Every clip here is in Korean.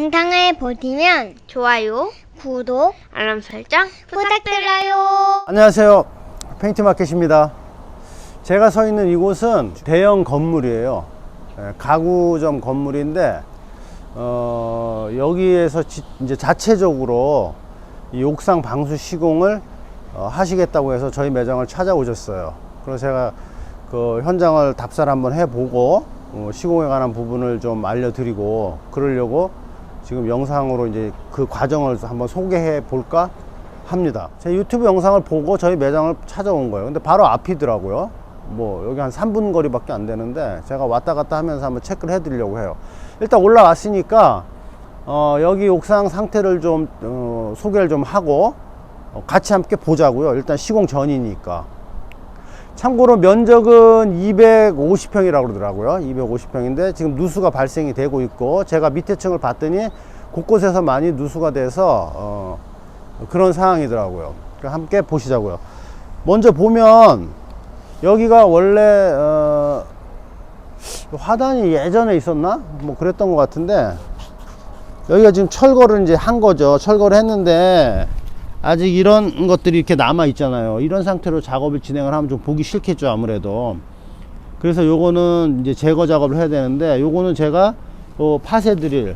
영상을 보시면 좋아요, 구독, 알람 설정 부탁드려요. 안녕하세요, 페인트마켓입니다. 제가 서 있는 이곳은 대형 건물이에요. 가구점 건물인데 여기에서 이제 자체적으로 이 옥상 방수 시공을 하시겠다고 해서 저희 매장을 찾아오셨어요. 그래서 제가 그 현장을 답사를 한번 해보고 시공에 관한 부분을 좀 알려드리고 그러려고 지금 영상으로 이제 그 과정을 한번 소개해 볼까 합니다. 제 유튜브 영상을 보고 저희 매장을 찾아온 거예요. 근데 바로 앞이더라고요. 뭐 여기 한 3분 거리밖에 안 되는데 제가 왔다 갔다 하면서 한번 체크를 해 드리려고 해요. 일단 올라왔으니까 여기 옥상 상태를 좀 소개를 좀 하고 같이 함께 보자고요. 일단 시공 전이니까. 참고로 면적은 250평이라고 그러더라고요. 250평인데 지금 누수가 발생이 되고 있고, 제가 밑에 층을 봤더니 곳곳에서 많이 누수가 돼서 그런 상황이더라고요. 함께 보시자고요. 먼저 보면 여기가 원래 화단이 예전에 있었나? 뭐 그랬던 것 같은데, 여기가 지금 철거를 이제 한 거죠. 철거를 했는데 아직 이런 것들이 이렇게 남아 있잖아요. 이런 상태로 작업을 진행을 하면 좀 보기 싫겠죠, 아무래도. 그래서 요거는 이제 제거 작업을 해야 되는데, 요거는 제가 파쇄 드릴,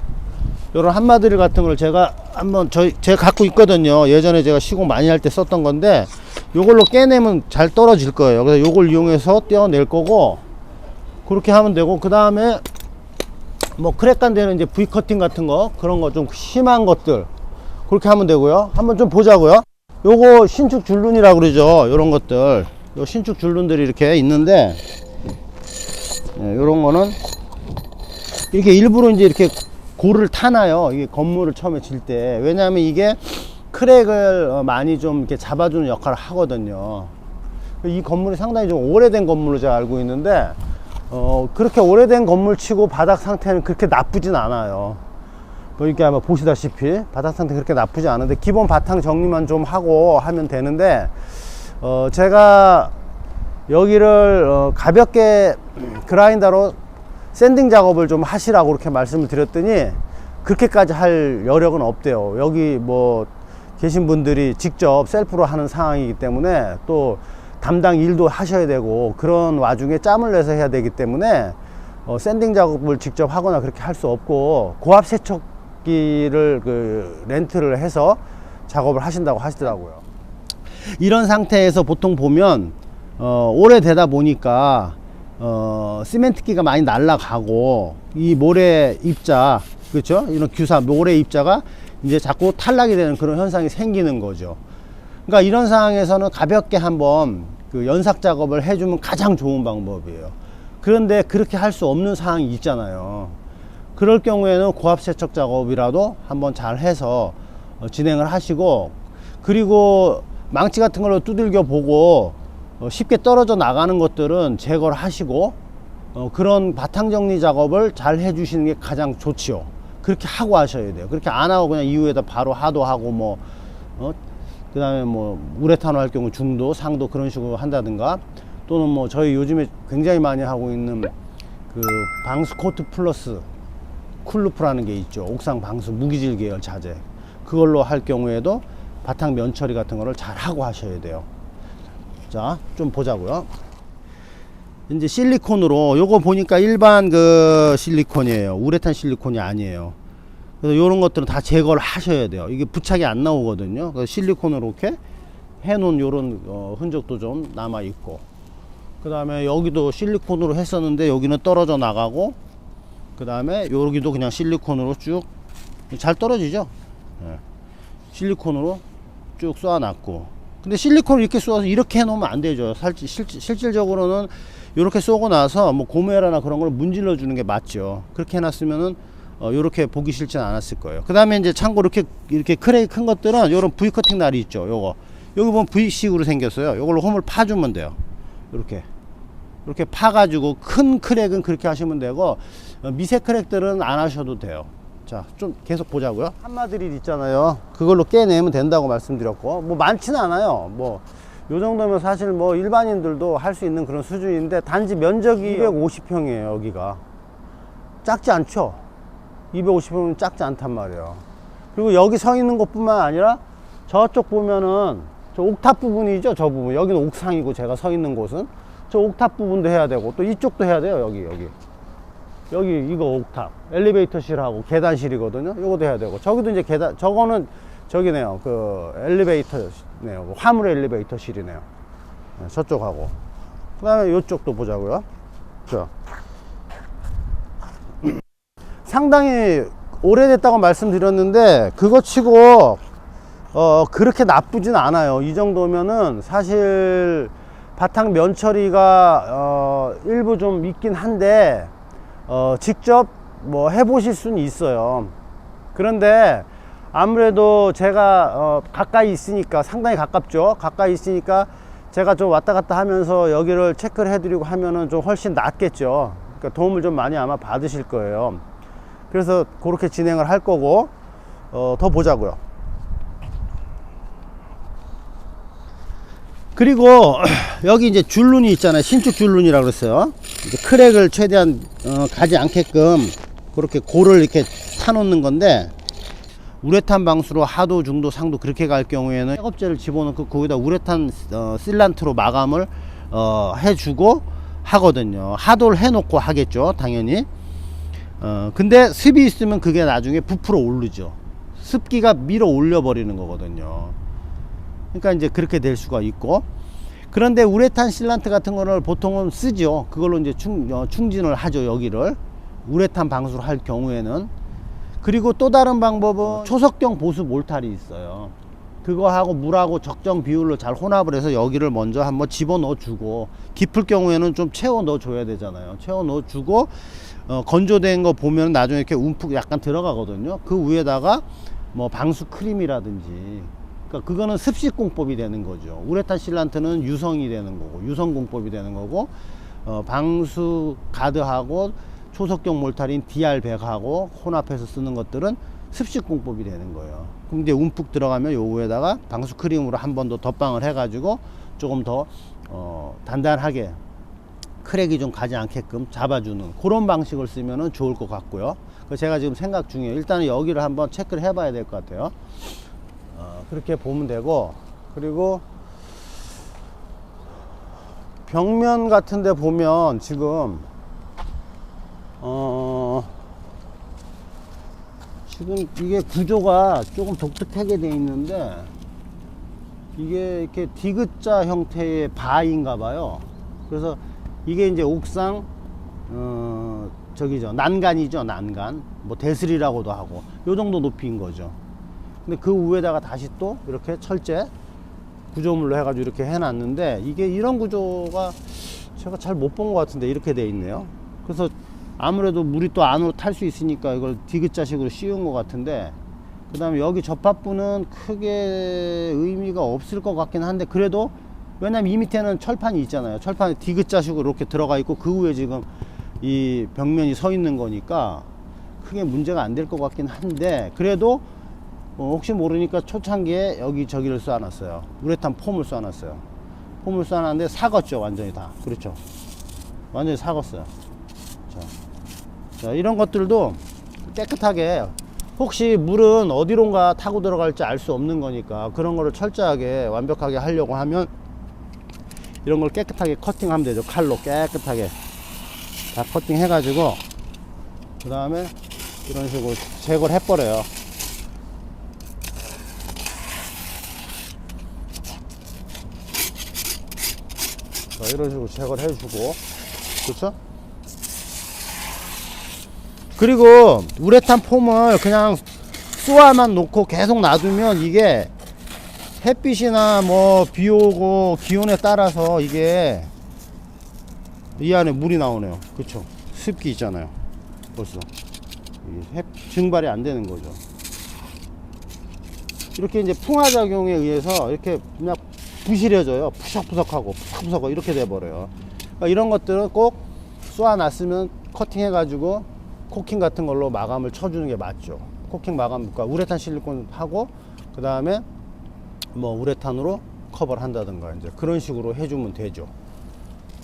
요런 한마 드릴 같은 걸 제가 한번 제가 갖고 있거든요. 예전에 제가 시공 많이 할 때 썼던 건데, 요걸로 깨내면 잘 떨어질 거예요. 그래서 요걸 이용해서 떼어낼 거고, 그렇게 하면 되고, 그 다음에 뭐 크랙간 되는 이제 V 커팅 같은 거, 그런 거 좀 심한 것들 그렇게 하면 되고요. 한번 좀 보자고요. 요거 신축 줄눈이라고 그러죠. 요런 것들, 요 신축 줄눈들이 이렇게 있는데, 요런 거는 이렇게 일부러 이제 이렇게 고를 타놔요. 이게 건물을 처음에 질 때. 왜냐하면 이게 크랙을 많이 좀 이렇게 잡아주는 역할을 하거든요. 이 건물이 상당히 좀 오래된 건물로 제가 알고 있는데, 그렇게 오래된 건물 치고 바닥 상태는 그렇게 나쁘진 않아요. 그러니까 아마 보시다시피 바닥 상태 그렇게 나쁘지 않은데, 기본 바탕 정리만 좀 하고 하면 되는데, 제가 여기를 가볍게 그라인더로 샌딩 작업을 좀 하시라고 그렇게 말씀을 드렸더니 그렇게까지 할 여력은 없대요. 여기 뭐 계신 분들이 직접 셀프로 하는 상황이기 때문에, 또 담당 일도 하셔야 되고 그런 와중에 짬을 내서 해야 되기 때문에 샌딩 작업을 직접 하거나 그렇게 할 수 없고, 고압 세척기를 렌트를 해서 작업을 하신다고 하시더라고요. 이런 상태에서 보통 보면 오래되다 보니까 시멘트기가 많이 날아가고, 이 모래 입자, 그렇죠? 이런 규사 모래 입자가 이제 자꾸 탈락이 되는 그런 현상이 생기는 거죠. 그러니까 이런 상황에서는 가볍게 한번 그 연삭 작업을 해주면 가장 좋은 방법이에요. 그런데 그렇게 할 수 없는 상황이 있잖아요. 그럴 경우에는 고압 세척 작업이라도 한번 잘 해서 진행을 하시고, 그리고 망치 같은 걸로 두들겨 보고 쉽게 떨어져 나가는 것들은 제거를 하시고, 그런 바탕 정리 작업을 잘 해주시는 게 가장 좋지요. 그렇게 하고 하셔야 돼요. 그렇게 안 하고 그냥 이후에다 바로 하도하고 뭐 그 다음에 뭐 우레탄으로 할 경우 중도 상도 그런 식으로 한다든가, 또는 뭐 저희 요즘에 굉장히 많이 하고 있는 그 방수 코트 플러스 쿨루프라는 게 있죠. 옥상 방수 무기질 계열 자재, 그걸로 할 경우에도 바탕 면 처리 같은 거를 잘 하고 하셔야 돼요. 자, 좀 보자고요. 이제 실리콘으로, 요거 보니까 일반 그 실리콘이에요. 우레탄 실리콘이 아니에요. 그래서 요런 것들은 다 제거를 하셔야 돼요. 이게 부착이 안 나오거든요. 그래서 실리콘으로 이렇게 해놓은 요런 흔적도 좀 남아 있고, 그 다음에 여기도 실리콘으로 했었는데 여기는 떨어져 나가고, 그 다음에 여기도 그냥 실리콘으로 쭉 잘 떨어지죠. 실리콘으로 쭉 쏘아놨고, 근데 실리콘을 이렇게 쏘아서 이렇게 해놓으면 안 되죠. 실질적으로는 이렇게 쏘고 나서 뭐 고무에라나 그런 걸 문질러 주는 게 맞죠. 그렇게 해놨으면은 요렇게 보기 싫진 않았을 거예요. 그 다음에 이제 참고로 이렇게 크랙이 큰 것들은 요런 V 커팅 날이 있죠. 요거 여기 보면 V식으로 생겼어요. 요걸로 홈을 파주면 돼요. 이렇게 파가지고 큰 크랙은 그렇게 하시면 되고, 미세 크랙들은 안 하셔도 돼요. 자, 좀 계속 보자고요. 한마드릴 있잖아요. 그걸로 깨내면 된다고 말씀드렸고, 뭐 많지는 않아요. 뭐 요 정도면 사실 뭐 일반인들도 할 수 있는 그런 수준인데, 단지 면적이 250평이에요. 여기가 작지 않죠. 250mm 작지 않단 말이에요. 그리고 여기 서 있는 것뿐만 아니라 저쪽 보면은 저 옥탑 부분이죠. 저 부분. 여기는 옥상이고 제가 서 있는 곳은 저 옥탑 부분도 해야 되고 또 이쪽도 해야 돼요. 여기 이거 옥탑 엘리베이터실하고 계단실이거든요. 이것도 해야 되고 저기도 이제 계단, 저거는 저기네요. 그 엘리베이터네요. 화물 엘리베이터실이네요. 네, 저쪽하고 그 다음에 이쪽도 보자고요. 자, 상당히 오래됐다고 말씀드렸는데 그거 치고 그렇게 나쁘진 않아요. 이 정도면은 사실 바탕 면 처리가 일부 좀 있긴 한데 직접 뭐 해보실 수는 있어요. 그런데 아무래도 제가 가까이 있으니까, 상당히 가깝죠. 가까이 있으니까 제가 좀 왔다 갔다 하면서 여기를 체크를 해드리고 하면은 좀 훨씬 낫겠죠. 그러니까 도움을 좀 많이 아마 받으실 거예요. 그래서 그렇게 진행을 할 거고, 더 보자고요. 그리고 여기 이제 줄눈이 있잖아요. 신축 줄눈이라고 그랬어요. 이제 크랙을 최대한 가지 않게끔 그렇게 고를 이렇게 타놓는 건데, 우레탄 방수로 하도, 중도, 상도 그렇게 갈 경우에는 백업제를 집어넣고 거기다 우레탄 실란트로 마감을 해주고 하거든요. 하도를 해놓고 하겠죠, 당연히. 근데 습이 있으면 그게 나중에 부풀어 오르죠. 습기가 밀어 올려 버리는 거거든요. 그러니까 이제 그렇게 될 수가 있고, 그런데 우레탄 실란트 같은 거를 보통은 쓰죠. 그걸로 이제 충진을 하죠, 여기를. 우레탄 방수를 할 경우에는. 그리고 또 다른 방법은 초석경 보수 몰탈이 있어요. 그거하고 물하고 적정 비율로 잘 혼합을 해서 여기를 먼저 한번 집어넣어 주고, 깊을 경우에는 좀 채워 넣어 줘야 되잖아요. 채워 넣어 주고 건조된 거 보면 나중에 이렇게 움푹 약간 들어가거든요. 그 위에다가 뭐 방수 크림이라든지, 그러니까 그거는 습식 공법이 되는 거죠. 우레탄 실란트는 유성이 되는 거고, 유성 공법이 되는 거고, 방수 가드하고 초석경 몰탈인 DR100하고 혼합해서 쓰는 것들은 습식 공법이 되는 거예요. 그럼 이제 움푹 들어가면 요 위에다가 방수 크림으로 한 번 더 덧방을 해가지고 조금 더 단단하게 크랙이 좀 가지 않게끔 잡아주는 그런 방식을 쓰면 좋을 것 같고요. 제가 지금 생각 중이에요. 일단은 여기를 한번 체크를 해봐야 될 것 같아요. 그렇게 보면 되고, 그리고 벽면 같은 데 보면 지금 지금 이게 구조가 조금 독특하게 돼 있는데, 이게 이렇게 디귿자 형태의 바인가 봐요. 그래서 이게 이제 옥상 저기죠, 난간이죠. 난간, 뭐 대슬이라고도 하고 요 정도 높이인 거죠. 근데 그 위에다가 다시 또 이렇게 철제 구조물로 해가지고 이렇게 해놨는데, 이게 이런 구조가 제가 잘 못 본 것 같은데 이렇게 돼 있네요. 그래서 아무래도 물이 또 안으로 탈 수 있으니까 이걸 디귿자식으로 씌운 것 같은데, 그 다음에 여기 접합부는 크게 의미가 없을 것 같긴 한데, 그래도 왜냐면 이 밑에는 철판이 있잖아요. 철판이 디귿자식으로 이렇게 들어가 있고 그 위에 지금 이 벽면이 서 있는 거니까 크게 문제가 안 될 것 같긴 한데, 그래도 혹시 모르니까 초창기에 여기저기를 쏴놨어요. 우레탄 폼을 쏴놨어요. 폼을 쏴놨는데 삭았죠, 완전히 다. 그렇죠, 완전히 삭았어요. 자, 이런 것들도 깨끗하게, 혹시 물은 어디론가 타고 들어갈지 알 수 없는 거니까 그런 거를 철저하게 완벽하게 하려고 하면 이런 걸 깨끗하게 커팅하면 되죠. 칼로 깨끗하게 다 커팅 해가지고 그 다음에 이런 식으로 제거를 해버려요. 자, 이런 식으로 제거를 해주고, 그렇죠? 그리고 우레탄 폼을 그냥 쏘아만 놓고 계속 놔두면 이게 햇빛이나 뭐 비 오고 기온에 따라서 이게 이 안에 물이 나오네요. 그쵸, 습기 있잖아요. 벌써 증발이 안 되는 거죠. 이렇게 이제 풍화작용에 의해서 이렇게 그냥 부실해져요. 푸석푸석하고 푸석푸석하고 이렇게 돼버려요. 그러니까 이런 것들은 꼭 쏘아놨으면 커팅 해가지고 코킹 같은 걸로 마감을 쳐주는 게 맞죠. 코킹 마감, 그러니까 우레탄 실리콘 하고 그 다음에 뭐 우레탄으로 커버를 한다든가 이제 그런 식으로 해주면 되죠.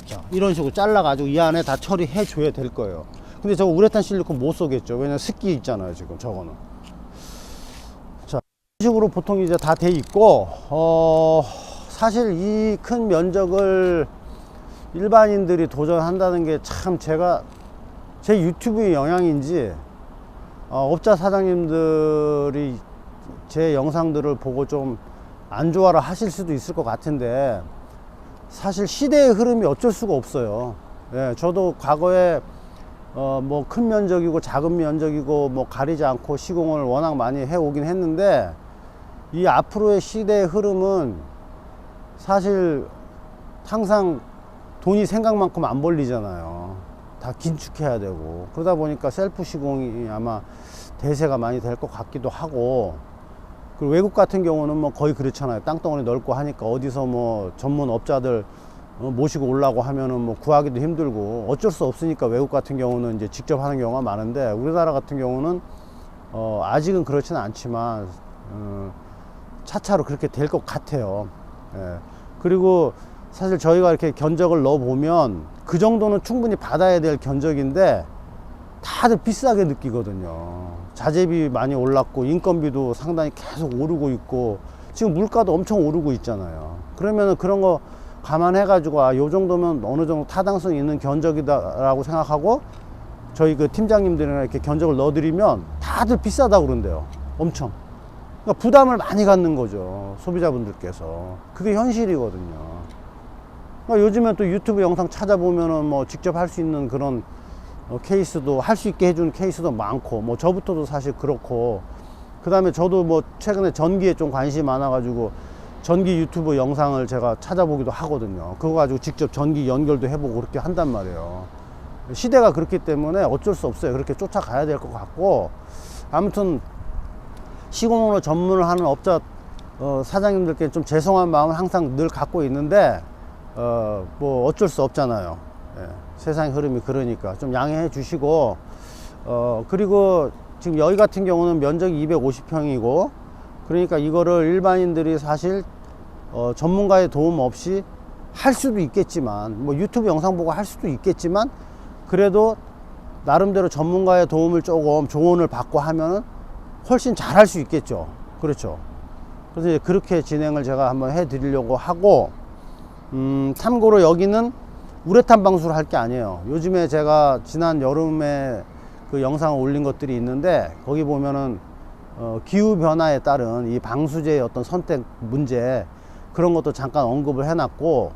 자, 이런 식으로 잘라가지고 이 안에 다 처리해 줘야 될 거예요. 근데 저거 우레탄 실리콘 못 쏘겠죠. 왜냐면 습기 있잖아요, 지금 저거는. 자, 이런 식으로 보통 이제 다 돼 있고, 사실 이 큰 면적을 일반인들이 도전한다는 게 참 제가 제 유튜브의 영향인지, 업자 사장님들이 제 영상들을 보고 좀 안 좋아라 하실 수도 있을 것 같은데, 사실 시대의 흐름이 어쩔 수가 없어요. 예, 저도 과거에 뭐 큰 면적이고 작은 면적이고 뭐 가리지 않고 시공을 워낙 많이 해 오긴 했는데, 이 앞으로의 시대의 흐름은 사실 항상 돈이 생각만큼 안 벌리잖아요. 다 긴축해야 되고, 그러다 보니까 셀프 시공이 아마 대세가 많이 될 것 같기도 하고, 그리고 외국 같은 경우는 뭐 거의 그렇잖아요. 땅덩어리 넓고 하니까 어디서 뭐 전문 업자들 모시고 오려고 하면은 뭐 구하기도 힘들고, 어쩔 수 없으니까 외국 같은 경우는 이제 직접 하는 경우가 많은데, 우리나라 같은 경우는 아직은 그렇지는 않지만 차차로 그렇게 될 것 같아요. 예. 그리고 사실 저희가 이렇게 견적을 넣어 보면 그 정도는 충분히 받아야 될 견적인데 다들 비싸게 느끼거든요. 자재비 많이 올랐고 인건비도 상당히 계속 오르고 있고, 지금 물가도 엄청 오르고 있잖아요. 그러면은 그런 거 감안해 가지고 요 정도면 어느 정도 타당성 있는 견적이다 라고 생각하고 저희 그 팀장님들이나 이렇게 견적을 넣어 드리면 다들 비싸다고 그런대요. 엄청. 그러니까 부담을 많이 갖는 거죠, 소비자분들께서. 그게 현실이거든요. 그러니까 요즘엔 또 유튜브 영상 찾아보면은 뭐 직접 할 수 있는 그런 케이스도, 할 수 있게 해주는 케이스도 많고, 뭐 저부터도 사실 그렇고, 그 다음에 저도 뭐 최근에 전기에 좀 관심이 많아 가지고 전기 유튜브 영상을 제가 찾아보기도 하거든요. 그거 가지고 직접 전기 연결도 해보고 그렇게 한단 말이에요. 시대가 그렇기 때문에 어쩔 수 없어요. 그렇게 쫓아가야 될 것 같고, 아무튼 시공으로 전문을 하는 업자 사장님들께 좀 죄송한 마음을 항상 늘 갖고 있는데, 뭐 어쩔 수 없잖아요. 예, 세상 흐름이 그러니까 좀 양해해 주시고, 그리고 지금 여기 같은 경우는 면적이 250평이고, 그러니까 이거를 일반인들이 사실 전문가의 도움 없이 할 수도 있겠지만, 뭐 유튜브 영상 보고 할 수도 있겠지만, 그래도 나름대로 전문가의 도움을 조금 조언을 받고 하면은 훨씬 잘 할 수 있겠죠. 그렇죠. 그래서 이제 그렇게 진행을 제가 한번 해 드리려고 하고, 참고로 여기는 우레탄 방수를 할 게 아니에요. 요즘에 제가 지난 여름에 그 영상을 올린 것들이 있는데, 거기 보면은 기후 변화에 따른 이 방수제의 어떤 선택 문제, 그런 것도 잠깐 언급을 해놨고,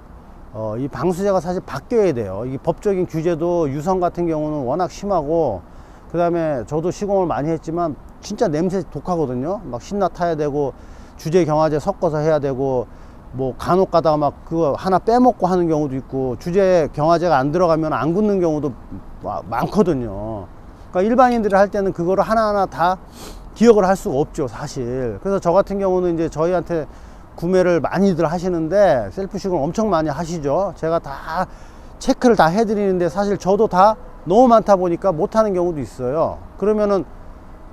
이 방수제가 사실 바뀌어야 돼요. 이 법적인 규제도 유성 같은 경우는 워낙 심하고, 그 다음에 저도 시공을 많이 했지만 진짜 냄새 독하거든요. 막 신나 타야 되고, 주제 경화제 섞어서 해야 되고, 뭐 간혹 가다가 막 그거 하나 빼먹고 하는 경우도 있고, 주제 경화제가 안 들어가면 안 굳는 경우도 많거든요. 그러니까 일반인들이 할 때는 그거를 하나하나 다 기억을 할 수가 없죠, 사실. 그래서 저 같은 경우는 이제 저희한테 구매를 많이들 하시는데, 셀프 시공을 엄청 많이 하시죠. 제가 다 체크를 다 해드리는데, 사실 저도 다 너무 많다 보니까 못하는 경우도 있어요. 그러면은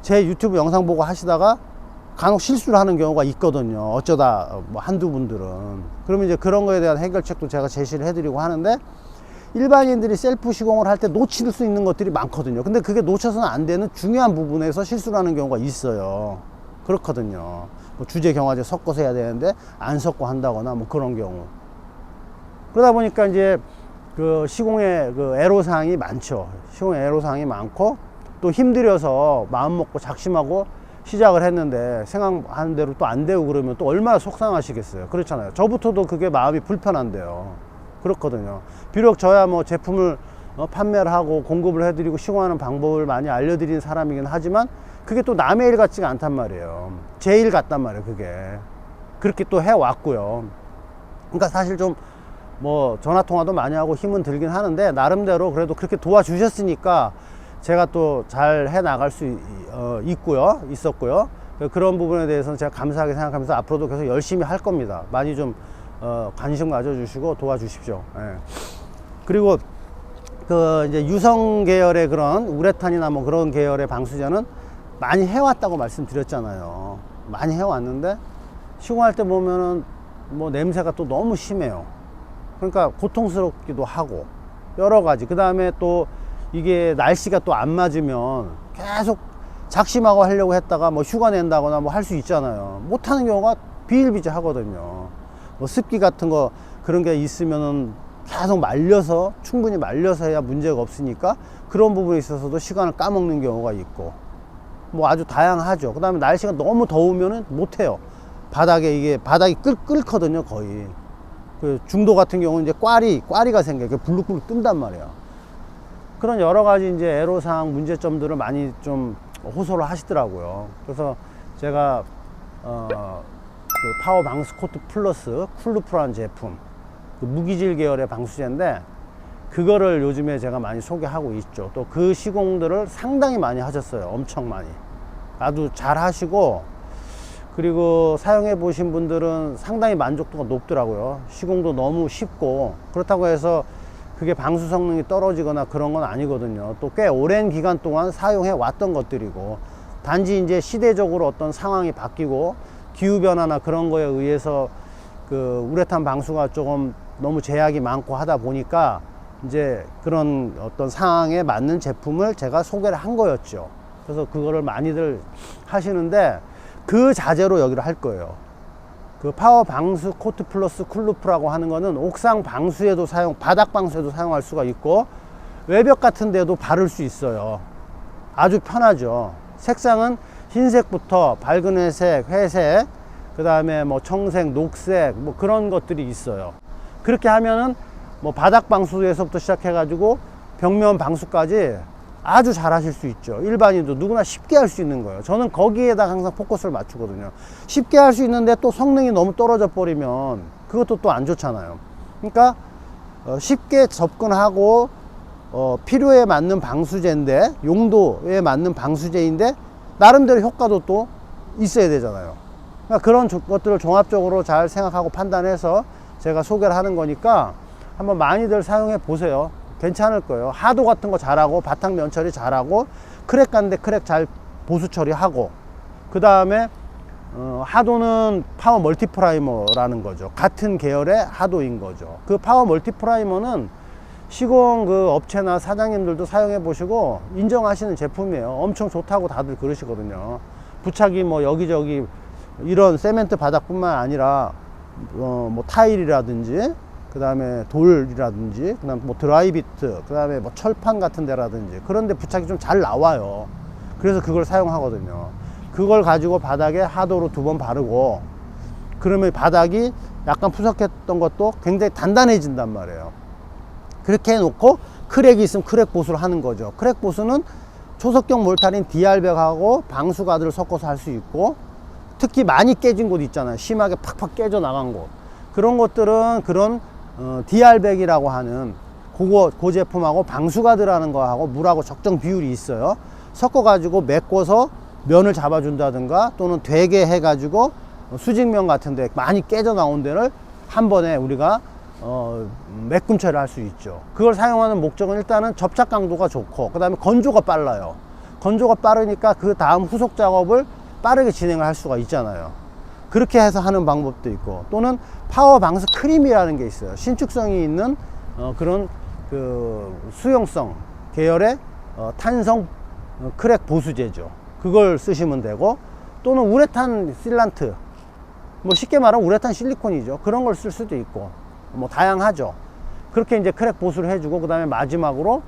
제 유튜브 영상 보고 하시다가 간혹 실수를 하는 경우가 있거든요. 어쩌다 뭐 한두 분들은. 그러면 이제 그런 거에 대한 해결책도 제가 제시를 해드리고 하는데, 일반인들이 셀프 시공을 할 때 놓칠 수 있는 것들이 많거든요. 근데 그게 놓쳐서는 안 되는 중요한 부분에서 실수를 하는 경우가 있어요. 그렇거든요. 뭐 주제 경화제 섞어서 해야 되는데 안 섞고 한다거나 뭐 그런 경우. 그러다 보니까 이제 그 시공의 그 애로사항이 많죠. 시공의 애로사항이 많고, 또 힘들여서 마음 먹고 작심하고 시작을 했는데 생각하는 대로 또 안 되고 그러면 또 얼마나 속상하시겠어요. 그렇잖아요. 저부터도 그게 마음이 불편한데요. 그렇거든요. 비록 저야 뭐 제품을 판매를 하고 공급을 해드리고 시공하는 방법을 많이 알려드리는 사람이긴 하지만, 그게 또 남의 일 같지가 않단 말이에요. 제 일 같단 말이에요, 그게. 그렇게 또 해왔고요. 그러니까 사실 좀 뭐 전화통화도 많이 하고 힘은 들긴 하는데, 나름대로 그래도 그렇게 도와주셨으니까 제가 또 잘 해 나갈 수 있었고요. 그런 부분에 대해서는 제가 감사하게 생각하면서 앞으로도 계속 열심히 할 겁니다. 많이 좀 관심 가져주시고 도와주십시오. 예. 그리고 그 이제 유성 계열의 그런 우레탄이나 뭐 그런 계열의 방수제는 많이 해왔다고 말씀드렸잖아요. 많이 해왔는데 시공할 때 보면은 뭐 냄새가 또 너무 심해요. 그러니까 고통스럽기도 하고 여러 가지. 그 다음에 또 이게 날씨가 또 안 맞으면 계속 작심하고 하려고 했다가 뭐 휴가 낸다거나 뭐 할 수 있잖아요. 못하는 경우가 비일비재하거든요. 뭐 습기 같은 거 그런 게 있으면은 계속 말려서, 충분히 말려서 해야 문제가 없으니까 그런 부분에 있어서도 시간을 까먹는 경우가 있고 뭐 아주 다양하죠. 그 다음에 날씨가 너무 더우면은 못해요. 바닥이 끓거든요, 거의. 그 중도 같은 경우는 이제 꽈리가 생겨요. 불룩불룩 뜬단 말이에요. 그런 여러 가지 이제 애로사항, 문제점들을 많이 좀 호소를 하시더라고요. 그래서 제가 그 파워 방수 코트 플러스 쿨루프라는 제품, 그 무기질 계열의 방수제인데 그거를 요즘에 제가 많이 소개하고 있죠. 또 그 시공들을 상당히 많이 하셨어요. 엄청 많이. 아주 잘 하시고, 그리고 사용해 보신 분들은 상당히 만족도가 높더라고요. 시공도 너무 쉽고, 그렇다고 해서 그게 방수 성능이 떨어지거나 그런 건 아니거든요. 또 꽤 오랜 기간 동안 사용해 왔던 것들이고, 단지 이제 시대적으로 어떤 상황이 바뀌고 기후변화나 그런 거에 의해서 그 우레탄 방수가 조금 너무 제약이 많고 하다 보니까 이제 그런 어떤 상황에 맞는 제품을 제가 소개를 한 거였죠. 그래서 그거를 많이들 하시는데 그 자재로 여기를 할 거예요. 그 파워 방수 코트 플러스 쿨루프라고 하는 거는 옥상 방수에도 바닥 방수에도 사용할 수가 있고 외벽 같은 데도 바를 수 있어요. 아주 편하죠. 색상은 흰색부터 밝은 회색, 그 다음에 뭐 청색, 녹색, 뭐 그런 것들이 있어요. 그렇게 하면은 뭐 바닥 방수에서부터 시작해 가지고 벽면 방수까지 아주 잘 하실 수 있죠. 일반인도 누구나 쉽게 할 수 있는 거예요. 저는 거기에다 항상 포커스를 맞추거든요. 쉽게 할 수 있는데 또 성능이 너무 떨어져 버리면 그것도 또 안 좋잖아요. 그러니까 쉽게 접근하고 필요에 맞는 방수제인데, 용도에 맞는 방수제인데 나름대로 효과도 또 있어야 되잖아요. 그러니까 그런 것들을 종합적으로 잘 생각하고 판단해서 제가 소개를 하는 거니까 한번 많이들 사용해 보세요. 괜찮을 거예요. 하도 같은 거 잘하고, 바탕 면 처리 잘하고, 크랙 간데 크랙 잘 보수 처리하고, 그 다음에 하도는 파워 멀티프라이머라는 거죠. 같은 계열의 하도인 거죠. 그 파워 멀티프라이머는 시공 그 업체나 사장님들도 사용해 보시고 인정하시는 제품이에요. 엄청 좋다고 다들 그러시거든요. 부착이 뭐 여기저기 이런 세멘트 바닥뿐만 아니라 뭐 타일이라든지, 그 다음에 돌이라든지, 그 다음에 뭐 드라이비트, 그 다음에 뭐 철판 같은 데라든지 그런데 부착이 좀 잘 나와요. 그래서 그걸 사용하거든요. 그걸 가지고 바닥에 하도로 2번 바르고, 그러면 바닥이 약간 푸석했던 것도 굉장히 단단해진단 말이에요. 그렇게 해놓고 크랙이 있으면 크랙 보수를 하는 거죠. 크랙 보수는 초석경 몰타린 DR백하고 방수가드를 섞어서 할 수 있고, 특히 많이 깨진 곳 있잖아요. 심하게 팍팍 깨져 나간 곳. 그런 것들은 그런 DR백이라고 하는 그 제품하고 방수가드라는 거하고 물하고 적정 비율이 있어요. 섞어가지고 메꿔서 면을 잡아준다든가, 또는 되게 해가지고 수직면 같은데 많이 깨져 나온 데를 한 번에 우리가 매끔 처리할 수 있죠. 그걸 사용하는 목적은 일단은 접착 강도가 좋고, 그 다음에 건조가 빨라요. 건조가 빠르니까 그 다음 후속 작업을 빠르게 진행을 할 수가 있잖아요. 그렇게 해서 하는 방법도 있고, 또는 파워 방수 크림이라는 게 있어요. 신축성이 있는 그런 그 수용성 계열의 탄성 크랙 보수제죠. 그걸 쓰시면 되고, 또는 우레탄 실란트, 뭐 쉽게 말하면 우레탄 실리콘이죠. 그런 걸 쓸 수도 있고, 뭐 다양하죠. 그렇게 이제 크랙 보수를 해주고, 그 다음에 마지막으로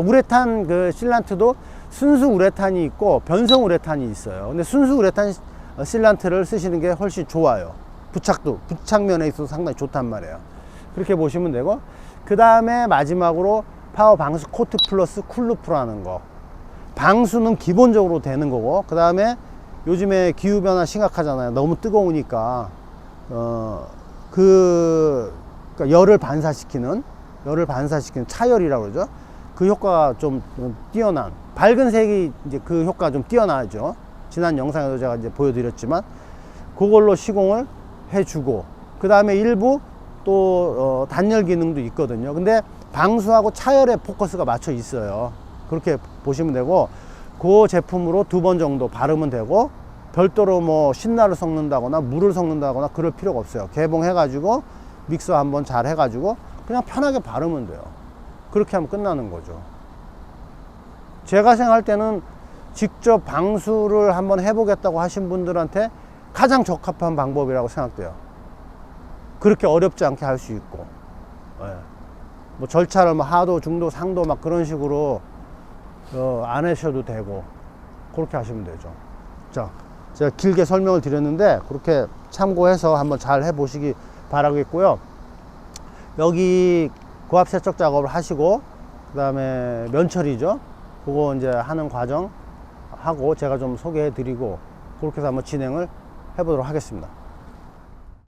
우레탄 그 실란트도 순수 우레탄이 있고 변성 우레탄이 있어요. 근데 순수 우레탄 실란트를 쓰시는 게 훨씬 좋아요. 부착면에 있어서 상당히 좋단 말이에요. 그렇게 보시면 되고, 그 다음에 마지막으로 파워 방수 코트 플러스 쿨루프라는 거. 방수는 기본적으로 되는 거고, 그 다음에 요즘에 기후변화 심각하잖아요. 너무 뜨거우니까 그러니까 열을 반사시키는 차열이라고 그러죠. 그 효과가 좀 뛰어난, 밝은 색이 이제 그 효과가 좀 뛰어나죠. 지난 영상에도 제가 이제 보여드렸지만 그걸로 시공을 해주고, 그 다음에 일부 또 단열 기능도 있거든요. 근데 방수하고 차열에 포커스가 맞춰 있어요. 그렇게 보시면 되고, 그 제품으로 2번 정도 바르면 되고, 별도로 뭐 신나를 섞는다거나 물을 섞는다거나 그럴 필요가 없어요. 개봉해 가지고 믹서 한번 잘 해 가지고 그냥 편하게 바르면 돼요. 그렇게 하면 끝나는 거죠. 제가 생각할 때는 직접 방수를 한번 해보겠다고 하신 분들한테 가장 적합한 방법이라고 생각돼요. 그렇게 어렵지 않게 할 수 있고, 예. 뭐 절차를 뭐 하도, 중도, 상도 막 그런 식으로 안 하셔도 되고, 그렇게 하시면 되죠. 자, 제가 길게 설명을 드렸는데 그렇게 참고해서 한번 잘 해보시기 바라겠고요. 여기 고압 세척 작업을 하시고, 그 다음에 면처리죠. 그거 이제 하는 과정 하고 제가 좀 소개해 드리고, 그렇게 해서 한번 진행을 해 보도록 하겠습니다.